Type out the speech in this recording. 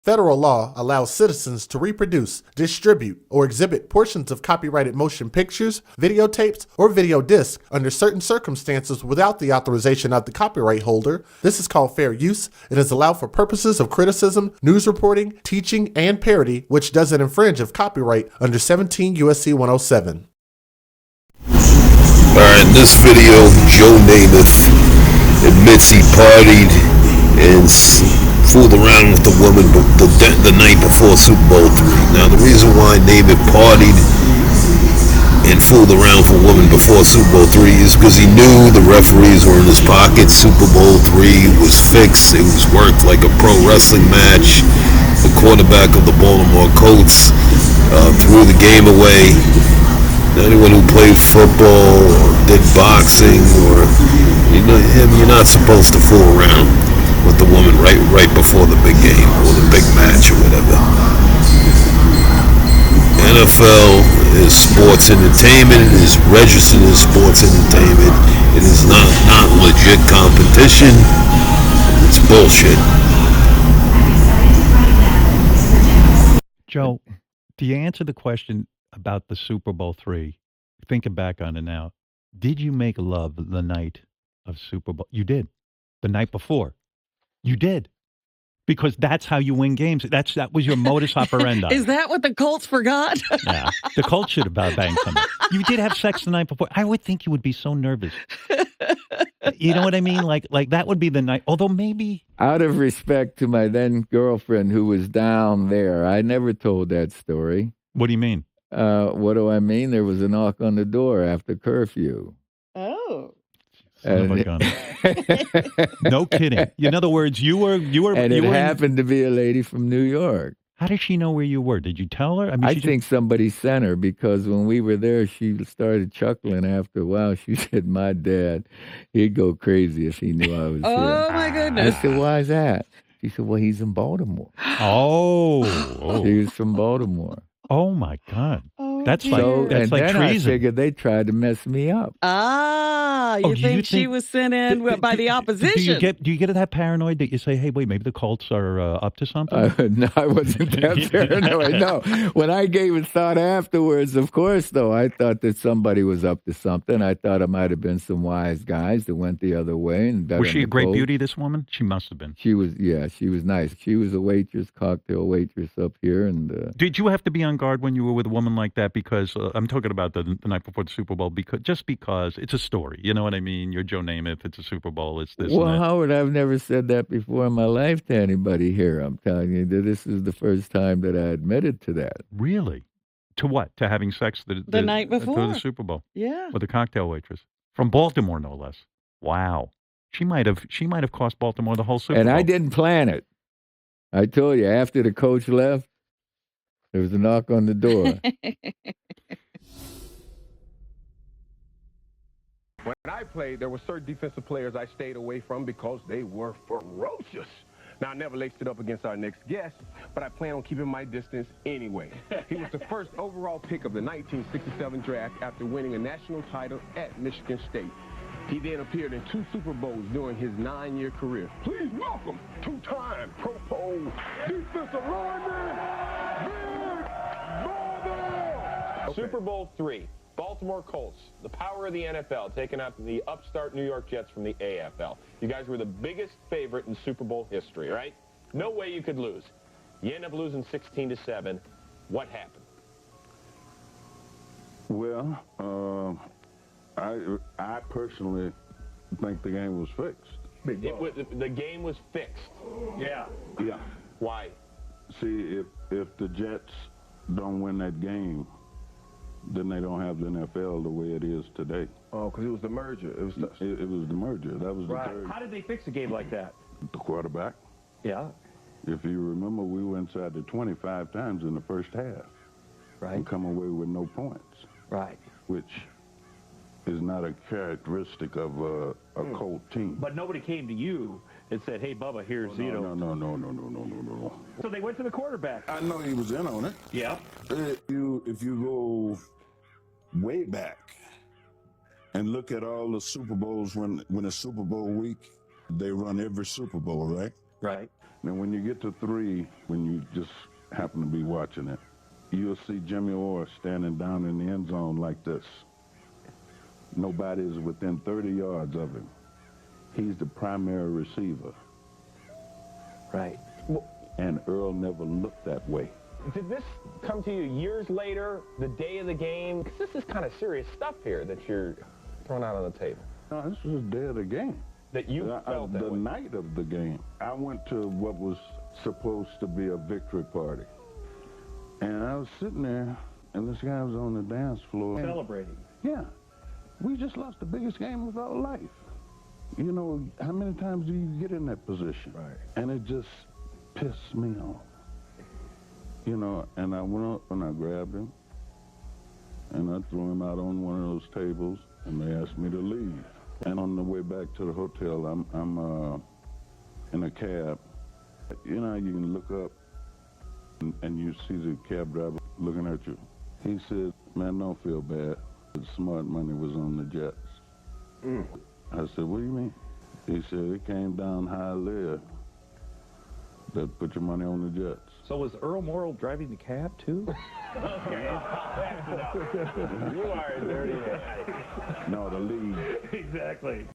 Federal law allows citizens to reproduce, distribute, or exhibit portions of copyrighted motion pictures, videotapes, or video discs under certain circumstances without the authorization of the copyright holder. This is called fair use and is allowed for purposes of criticism, news reporting, teaching, and parody, which doesn't infringe of copyright under 17 U.S.C. 107. Alright, in this video, Joe Namath admits he partied and fooled around with the woman the night before Super Bowl III. Now, the reason why Namath partied and fooled around with a woman before Super Bowl III is because he knew the referees were in his pocket. Super Bowl III was fixed. It was worked like a pro wrestling match. The quarterback of the Baltimore Colts threw the game away. Anyone who played football or did boxing or you're not supposed to fool around with the woman right before the big game or the big match or whatever. NFL is sports entertainment. It is registered as sports entertainment. It is not legit competition. It's bullshit. Joe, do you answer the question about the Super Bowl III? Thinking back on it now, did you make love the night of Super Bowl? You did. The night before. You did. Because that's how you win games. That was your modus operandi. Is that what the Colts forgot? Yeah. The Colts should have banged somebody. You did have sex the night before. I would think you would be so nervous. You know what I mean? Like that would be the night. Although maybe. Out of respect to my then girlfriend who was down there, I never told that story. What do you mean? What do I mean? There was a knock on the door after curfew. Oh. Son of a gun. No kidding. In other words, you were, and it happened to be a lady from New York. How did she know where you were? Did you tell her? I think somebody sent her because when we were there, she started chuckling after a while. She said, "My dad, he'd go crazy if he knew I was here." Oh my goodness! I said, "Why is that?" She said, "Well, he's in Baltimore." Oh. He was from Baltimore. Oh my God. Oh, that's dear. like treason. I figured they tried to mess me up. You think she was sent in by the opposition? Do you get that paranoid that you say, "Hey, wait, maybe the Colts are up to something"? No, I wasn't that paranoid. No, when I gave it thought afterwards, of course, though, I thought that somebody was up to something. I thought it might have been some wise guys that went the other way. And was she a great beauty? This woman? She must have been. She was. Yeah, she was nice. She was a waitress, cocktail waitress up here. And did you have to be on guard when you were with a woman like that? Because I'm talking about the night before the Super Bowl. Because it's a story. You know what I mean? You're Joe Namath. It's a Super Bowl. It's this. Well, and that. Howard, I've never said that before in my life to anybody here. I'm telling you that this is the first time that I admitted to that. Really? To what? To having sex the night before to the Super Bowl? Yeah. With a cocktail waitress from Baltimore, no less. Wow. She might have cost Baltimore the whole Super Bowl. And I didn't plan it. I told you after the coach left, there was a knock on the door. When I played, there were certain defensive players I stayed away from because they were ferocious. Now, I never laced it up against our next guest, but I plan on keeping my distance anyway. He was the first overall pick of the 1967 draft after winning a national title at Michigan State. He then appeared in 2 Super Bowls during his 9-year career. Please welcome two-time Pro Bowl defensive lineman, Big Bobby! Super Bowl III. Baltimore Colts, the power of the NFL, taking out the upstart New York Jets from the AFL. You guys were the biggest favorite in Super Bowl history, right? No way you could lose. You end up losing 16-7. What happened? Well, I personally think the game was fixed. The game was fixed. Yeah. Why? See, if the Jets don't win that game, then they don't have the NFL the way it is today. Oh, because it was the merger. It was the merger. That was the third. How did they fix a game like that? The quarterback. Yeah. If you remember, we were inside the 25 times in the first half. Right. And come away with no points. Right. Which is not a characteristic of a Colt team. But nobody came to you and said, "Hey, Bubba, here's, No. So they went to the quarterback. I know he was in on it. Yeah. If you go way back and look at all the Super Bowls when it's Super Bowl week, they run every Super Bowl, right? Right. And when you get to 3, when you just happen to be watching it, you'll see Jimmy Orr standing down in the end zone like this. Nobody is within 30 yards of him. He's the primary receiver. Right. And Earl never looked that way. Did this come to you years later, the day of the game? Because this is kind of serious stuff here that you're throwing out on the table. No, this was the day of the game. That you felt that the way. night of the game. I went to what was supposed to be a victory party. And I was sitting there, and this guy was on the dance floor. Celebrating. Yeah. We just lost the biggest game of our life. You know, how many times do you get in that position? Right. And it just pissed me off. You know, and I went up and I grabbed him, and I threw him out on one of those tables, and they asked me to leave. And on the way back to the hotel, I'm in a cab. You know, you can look up, and you see the cab driver looking at you. He said, "Man, don't feel bad. The smart money was on the Jets." I said, "What do you mean?" He said, "It came down high there that put your money on the Jets." So was Earl Morrill driving the cab, too? Okay, that's enough. You are a dirty man. No, the league. Exactly.